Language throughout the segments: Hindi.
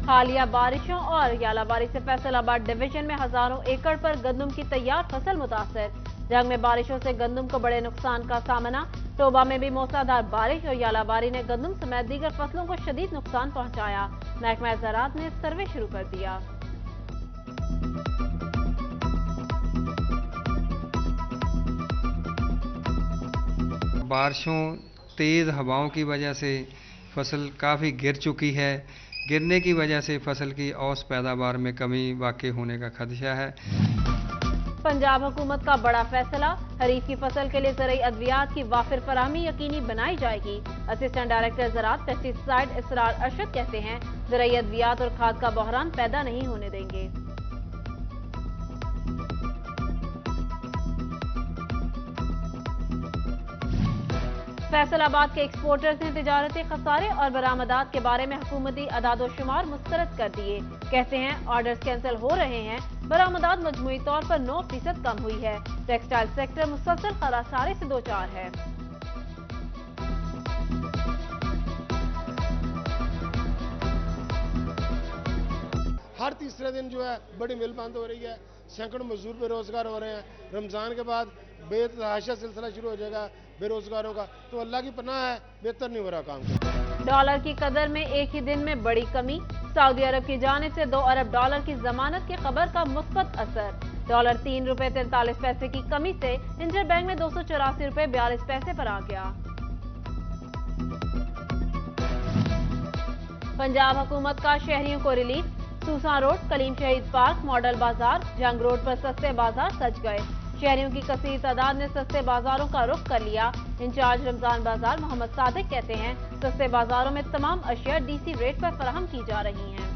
हालिया बारिशों और यालाबारी से फैसलाबाद डिवीजन में हजारों एकड़ पर गंदम की तैयार फसल मुतासर। जंग में बारिशों से गंदम को बड़े नुकसान का सामना। टोबा में भी मूसलाधार बारिश और यालाबारी ने गंदम समेत दीगर फसलों को शदीद नुकसान पहुंचाया। महकमा ज़राअत ने सर्वे शुरू कर दिया। बारिशों तेज़ हवाओं की वजह से फसल काफ़ी गिर चुकी है। गिरने की वजह से फसल की औसत पैदावार में कमी वाक़ई होने का खदशा है। पंजाब हुकूमत का बड़ा फैसला, खरीफ की फसल के लिए ज़रूरी अद्वियात की वाफिर फराहमी यकीनी बनाई जाएगी। असिस्टेंट डायरेक्टर ज़राअत पेस्टिसाइड इसरार अरशद कहते हैं, ज़रूरी अद्वियात और खाद का बहरान पैदा नहीं होने देंगे। फैसलाबाद के एक्सपोर्टर्स ने तिजारती खसारे और बरामदात के बारे में हुकूमती अदादोशुमार मुस्तरद कर दिए। कहते हैं ऑर्डर्स कैंसिल हो रहे हैं, बरामदात मजमूई तौर पर 9% कम हुई है। टेक्सटाइल सेक्टर मुसलसल खसारे से दो चार है। हर तीसरे दिन जो है बड़ी मिल बंद हो रही है, सैकड़ों मजदूर बेरोजगार हो रहे हैं। रमजान के बाद बेतहाशा सिलसिला शुरू हो जाएगा बेरोजगारों का, तो अल्लाह की पनाह है, बेहतर नहीं हो रहा काम। डॉलर की कदर में एक ही दिन में बड़ी कमी। सऊदी अरब की जानिब से 2 अरब डॉलर की जमानत की खबर का मुस्बत असर। डॉलर 3 रुपए 43 पैसे की कमी से इंटरबैंक में 284 रुपए 42 पैसे पर आ गया। पंजाब हुकूमत का शहरियों को रिलीफ। सूसा रोड, कलीम शहीद पार्क, मॉडल बाजार, जंग रोड पर सस्ते बाजार सज गए। शहरियों की कसीर तादाद ने सस्ते बाजारों का रुख कर लिया। इंचार्ज रमजान बाजार मोहम्मद सादिक कहते हैं, सस्ते बाजारों में तमाम अशिया डीसी रेट पर फराहम की जा रही हैं।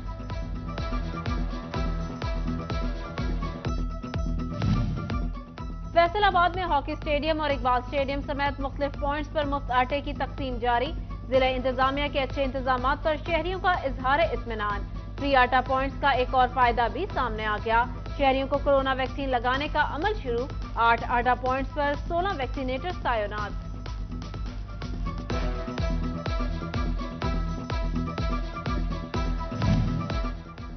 फैसलाबाद में हॉकी स्टेडियम और इकबाल स्टेडियम समेत मुख्तलिफ पॉइंट्स पर मुफ्त आटे की तकसीम जारी। जिला इंतजामिया के अच्छे इंतजाम पर शहरियों का इजहार इत्मीनान। फ्री आटा पॉइंट्स का एक और फायदा भी सामने आ गया। शहरियों को कोरोना वैक्सीन लगाने का अमल शुरू। 8 आटा पॉइंट्स पर 16 वैक्सीनेटर्स तैनात।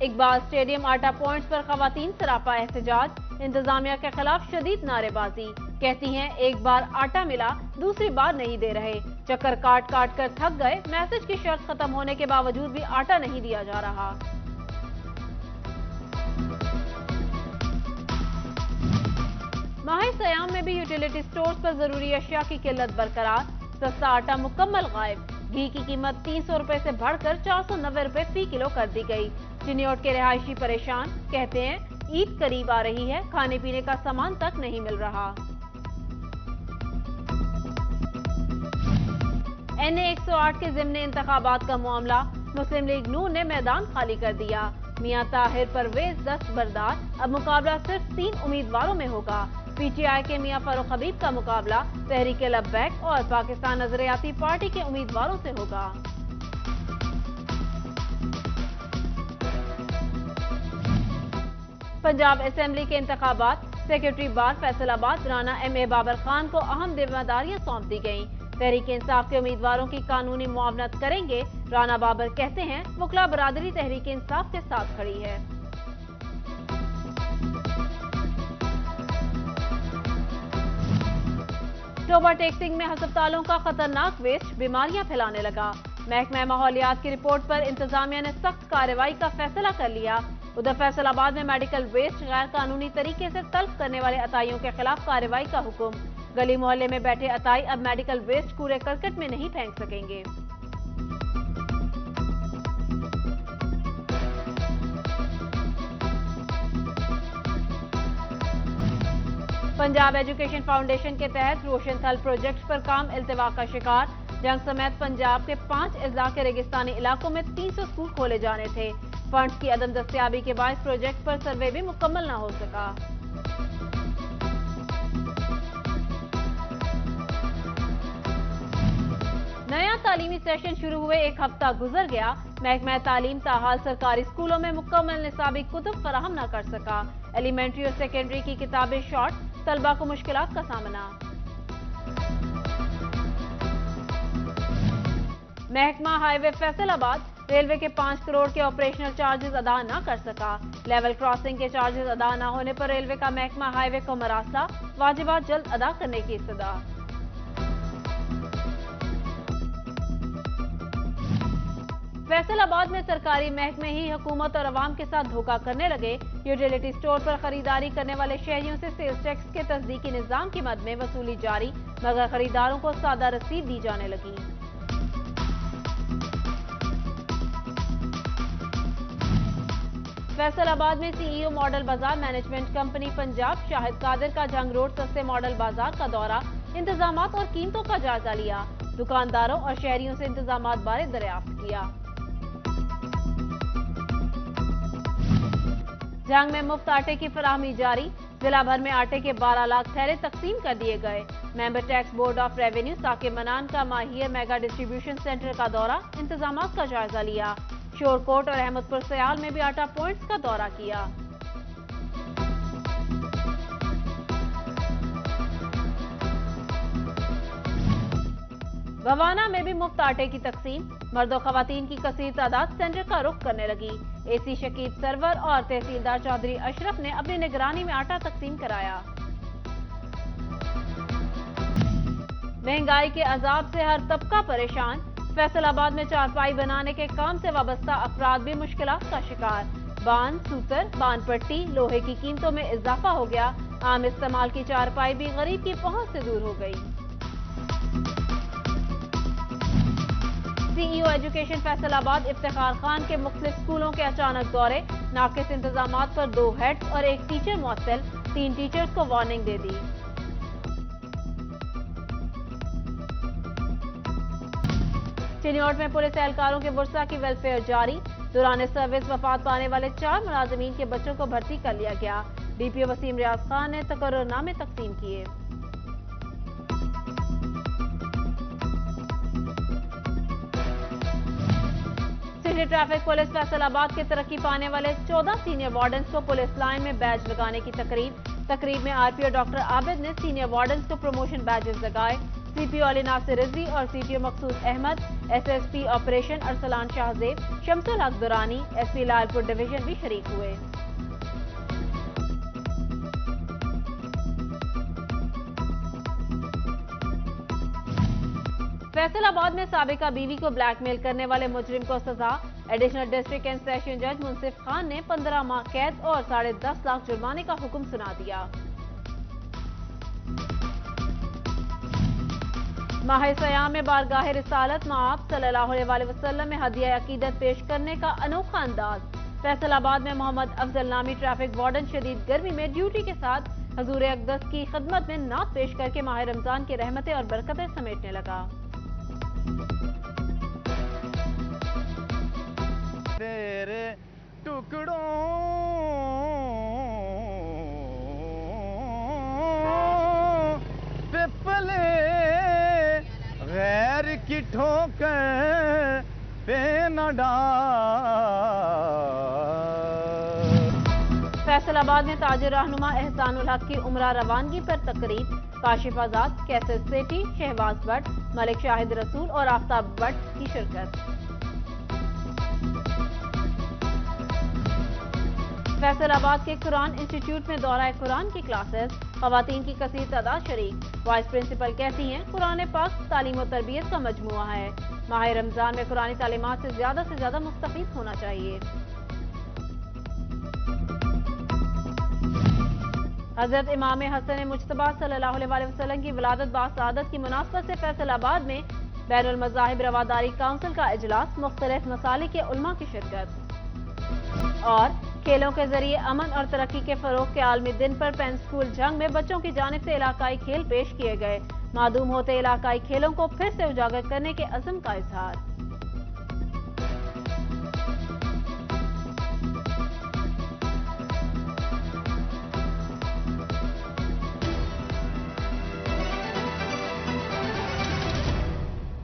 इकबाल स्टेडियम आटा पॉइंट्स पर खवातीन सरापा एहतजाज। इंतजामिया के खिलाफ शदीद नारेबाजी। कहती हैं, एक बार आटा मिला, दूसरी बार नहीं दे रहे। चक्कर काट काट कर थक गए। मैसेज की शर्त खत्म होने के बावजूद भी आटा नहीं दिया जा रहा। माह सयाम में भी यूटिलिटी स्टोर्स पर जरूरी अशिया की किल्लत बरकरार। सस्ता आटा मुकम्मल गायब। घी की कीमत 300 रुपए से बढ़कर 490 रुपए फी किलो कर दी गई। चिन्योट के रिहायशी परेशान। कहते हैं, ईद करीब आ रही है, खाने पीने का सामान तक नहीं मिल रहा। NA 108 के ज़िम्ने इंतखाबात का मामला। मुस्लिम लीग नून ने मैदान खाली कर दिया। मियां ताहिर परवेज दस्तबरदार। अब मुकाबला सिर्फ 3 उम्मीदवारों में होगा। PTI के मियां फारूक हबीब का मुकाबला तहरीक लब्बैक और पाकिस्तान नजरियाती पार्टी के उम्मीदवारों से होगा। पंजाब असेंबली के इंतखाबात। सेक्रेटरी बार फैसलाबाद राना MA बाबर खान को अहम जिम्मेदारियां सौंप दी गईं। तहरीक इंसाफ के उम्मीदवारों की कानूनी मुआवनत करेंगे। राना बाबर कहते हैं, वकला बरादरी तहरीक इंसाफ के साथ खड़ी है। टोबा टेक्सिंग में अस्पतालों का खतरनाक वेस्ट बीमारियां फैलाने लगा। महकमा माहौलियात की रिपोर्ट पर इंतजामिया ने सख्त कार्रवाई का फैसला कर लिया। उधर फैसलाबाद में मेडिकल वेस्ट गैर कानूनी तरीके से तल्फ करने वाले अताइयों के खिलाफ कार्रवाई का हुक्म। गली मोहल्ले में बैठे अताई अब मेडिकल वेस्ट कूड़े करकट में नहीं फेंक सकेंगे। पंजाब एजुकेशन फाउंडेशन के तहत रोशन थल प्रोजेक्ट पर काम इल्तिवा का शिकार। जंग समेत पंजाब के 5 अजला के रेगिस्तानी इलाकों में 300 स्कूल खोले जाने थे। फंड्स की अदम दस्तयाबी के बायस प्रोजेक्ट पर सर्वे भी मुकम्मल न हो सका। नया तालीमी सेशन शुरू हुए 1 हफ्ता गुजर गया। महकमा तालीम ताहाल सरकारी स्कूलों में मुकम्मल निसाबी कुतुब फराहम न कर सका। एलिमेंट्री और सेकेंडरी की किताबें शॉर्ट, तलबा को मुश्किलात का सामना। महकमा हाईवे फैसलाबाद रेलवे के 5 करोड़ के ऑपरेशनल चार्जेस अदा न कर सका। लेवल क्रॉसिंग के चार्जेस अदा न होने पर रेलवे का महकमा हाईवे को मरासला, वाजिबात जल्द अदा करने की सदा। फैसलाबाद में सरकारी महकमे ही हुकूमत और अवाम के साथ धोखा करने लगे। यूटिलिटी स्टोर पर खरीदारी करने वाले शहरियों से सेल्स टैक्स के तस्दीकी निजाम की मद में वसूली जारी, मगर खरीदारों को सादा रसीद दी जाने लगी। फैसलाबाद में सीईओ मॉडल बाजार मैनेजमेंट कंपनी पंजाब शाहिद कादिर का जंग रोड सस्ते मॉडल बाजार का दौरा, इंतजामात और कीमतों का जायजा लिया, दुकानदारों और शहरियों से इंतजामात बारे दरियाफ्त किया। जंग में मुफ्त आटे की फराहमी जारी, जिला भर में आटे के 12 लाख थैले तकसीम कर दिए गए। Member tax board of revenue Saqib Manan का माहिर मेगा डिस्ट्रीब्यूशन सेंटर का दौरा, इंतजामात का जायजा लिया। शोरकोट और अहमदपुर सयाल में भी आटा पॉइंट्स का दौरा किया। गवाना में भी मुफ्त आटे की तकसीम, मर्दों खवातीन की कसीर तादाद सेंटर का रुख करने लगी। एसी शकीब सरवर और तहसीलदार चौधरी अशरफ ने अपनी निगरानी में आटा तकसीम कराया। महंगाई के अजाब से हर तबका परेशान, फैसलाबाद में चारपाई बनाने के काम से वाबस्ता अफराद भी मुश्किलात का शिकार। बान, सूतर, बान पट्टी, लोहे की कीमतों में इजाफा हो गया। आम इस्तेमाल की चारपाई भी गरीब की पहुंच से दूर हो गई। सीईओ एजुकेशन फैसलाबाद इफ्तिखार खान के मुख्तलिफ स्कूलों के अचानक दौरे, नाकिस इंतजामात पर 2 हेड्स और 1 टीचर मुअत्तल, 3 टीचर्स को वार्निंग दे दी। चिन्नौट में पुलिस एहलकारों के बुरसा की वेलफेयर जारी, दौरान सर्विस वफात पाने वाले 4 मुलाजमीन के बच्चों को भर्ती कर लिया गया। डीपीओ वसीम रियाज खान ने तकर्रुरनामे तकसीम किए। सिटी ट्रैफिक पुलिस फैसलाबाद के तरक्की पाने वाले 14 सीनियर वार्डन्स को पुलिस लाइन में बैज लगाने की तकरीब में आरपीओ डॉक्टर आबिद ने सीनियर वार्डन्स को प्रमोशन बैजेस लगाए। सीपीओ अली नासिर रिजवी और सीटीओ मकसूद अहमद, एसएसपी ऑपरेशन अरसलान शाहजेब, शमसुल हक दुरानी, एसपी लालपुर डिवीजन भी शरीक हुए। फैसलाबाद में साबिका बीवी को ब्लैकमेल करने वाले मुजरिम को सजा, एडिशनल डिस्ट्रिक्ट एंड सेशन जज मुंसिफ खान ने 15 माह कैद और 10.5 लाख जुर्माने का हुक्म सुना दिया। माह सयाम में बारगाह रिसालत माआब सल्लल्लाहु अलैहि वसल्लम में हदिया अकीदत पेश करने का अनोखा अंदाज। फैसलाबाद में मोहम्मद अफजल नामी ट्रैफिक वार्डन शदीद गर्मी में ड्यूटी के साथ हजूर अक़दस की खिदमत में नात पेश करके माह रमजान की रहमतें और बरकतें समेटने लगा। तेरे टुकड़ों पे पले गैर की ठोकर पे न डाल। फैसलाबाद में ताजिर रहनुमा एहसानुल हक की उमरा रवानगी पर तकरीब, काशिफ आजाद, कैसर सेठी, शहबाज भट्ट, मलिक शाहिद रसूल और आफ्ताब भट्ट की शिरकत। फैसलाबाद के कुरान इंस्टीट्यूट में दौरा कुरान की क्लासेस, खवातीन की कसीर तादाद शरीक। वाइस प्रिंसिपल कहती हैं कुरान पाक तालीम और तरबियत का मजमुआ है। माह रमजान में कुरानी तालीमात से ज्यादा मुस्तफीद होना चाहिए। हजरत इमाम हसन मुज्तबा सल्लल्लाहु अलैहि वसल्लम की विलादत बासआदत की मुनासबत से फैसलाबाद में बैनुल मज़ाहिब रवादारी काउंसिल का इजलास, मुख्तलिफ मसालिक के उलमा की शिरकत। और खेलों के जरिए अमन और तरक्की के फरोग के आलमी दिन पर पेन स्कूल जंग में बच्चों की जानिब से इलाकाई खेल पेश किए गए। मादूम होते इलाकाई खेलों को फिर से उजागर करने के अज़्म का इजहार।